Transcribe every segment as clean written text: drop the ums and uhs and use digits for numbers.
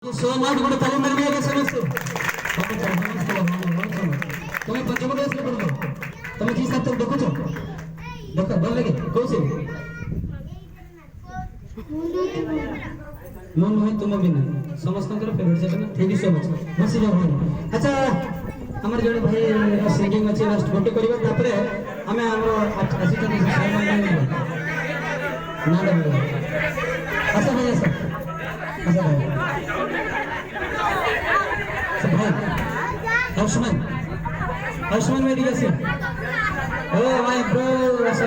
सोमाज good तालीम मिल गया समझते तुम्हें पंचम क्लास में पढ़ो तुम्हें जी साथ देखो छो देखो बोल लगे कौन से मन हुए तुम भी ना समस्त कर फेवरेट सेट ना थैंक यू सो मच मसी जाओ भाई अच्छा हमर जोड़े भाई सिंगिंग अच्छे लास्ट गोटे करबा तापरे हमें हमर असिस्टेंट सामान ना दे अच्छा भाई अच्छा भाई Ashman में दिया से ओ माय ब्रो ऐसा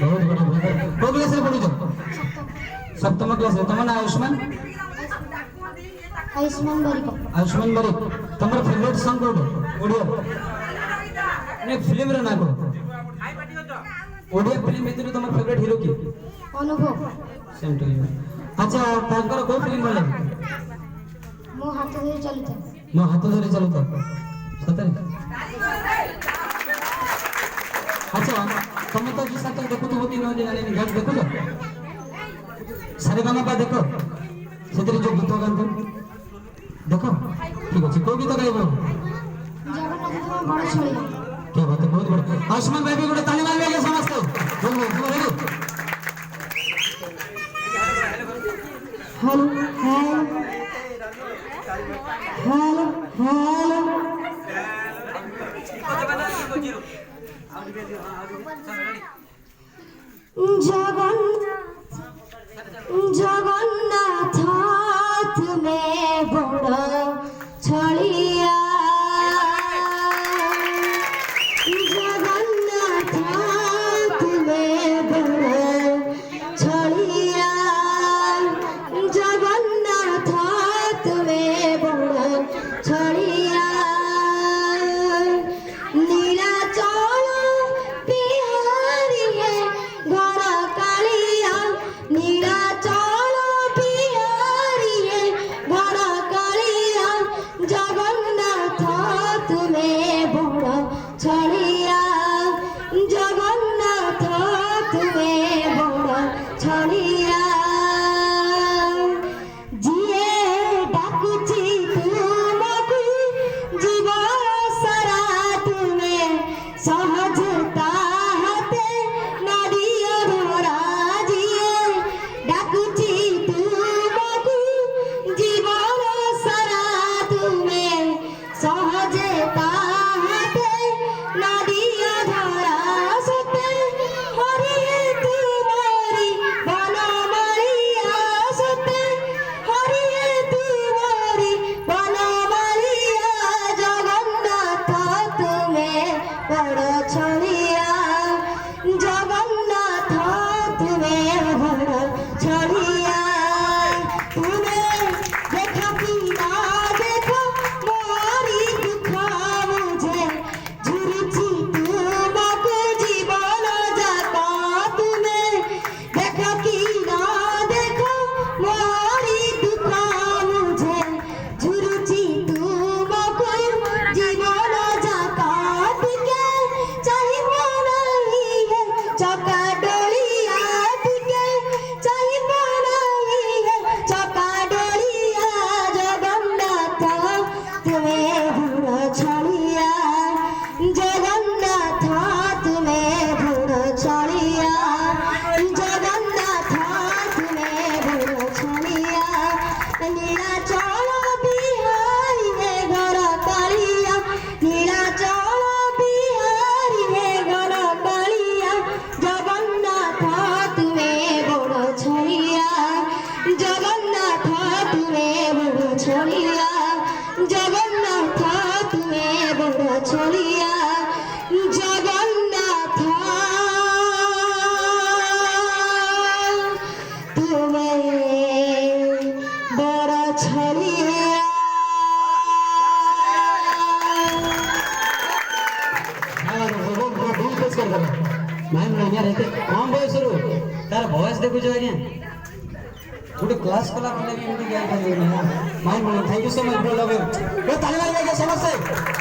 बहुत बड़ा ब्रदर को क्लास में पढ़ी जाओ सप्तम क्लास में तुम्हारा आयुष्मान आयुष्मान बरी तुम्हारा फेवरेट सॉन्ग कौन ओडिया ने फिल्म रे ना को ओडिया फिल्म में तुम्हारा फेवरेट हीरो की अनुभव सेम टू यू अच्छा तांकर को फिल्म बोले मो हाथ धरे चलता सତରେ अच्छा तुम तो जिस साथ देखो तो होती नहीं जाने नहीं देखो तो सारे गाना पा देखो सेतरे जो गीत गान देखो ठीक है को गीत गाइबो जगन्नाथ बड़ छलिया क्या बात है बहुत बड़ा आयुष्मान भाई भी गोटे ताली मार लेगे समस्त बोलो ready hello hello hello Jagannath तुम्हें बड़ छड़िया जगन्नाथ तुम्हें बड़ छड़िया जगन्नाथ तुम्हें बड़ छड़िया नीलाचल बिहारी है घर कालिया नीलाचल बिहारी है घर कालिया जगन्नाथ तुम्हें बड़ छड़िया जगन्नाथ तुम्हें बड़ छड़िया सहजता हाथे नारिया धरा जिए डाकुची तुमको जीवन सारा तुम्हें सहजता हाथे नारिया धरा सते हरि तुम्हारी बनमालिया सते हरि तुम्हारी बनमालिया जगन्नाथ तुम्हें बड़ छड़िया जगन्नाथ तुम्हें बड़ छड़िया तुम्हें देखा कि ना देखो मोरी दुख मुझे झुरची तुमको जीवन जाता तुम्हें देखा कि ना देखो मोरी दुख मुझे झुरची तुमको जीवन जाता चौका डोलिया तुके चाहिए नहीं है चौका डोलिया जगन्नाथ तुम्हें बड़ छड़िया जगन्नाथ तुम्हें बड़ छड़िया जगन्नाथ तुम्हें बड़ छड़िया नीलाचल बिहारी है घर कालिया नीलाचल बिहारी है घर कालिया जगन्नाथ तुम्हें बड़ छड़िया जगन्नाथ तुम्हें बड़ छड़िया जगन्नाथ तुम्हें बड़ छड़िया जगन्नाथ तुम्हें बड़ छड़िया मैम नहीं रहते कम बयस रो तार वॉइस देखो जो आज्ञा गोटे क्लास कला भी गोटे गाई पारे ma'am thank you so much bro love you ताली मार समस्त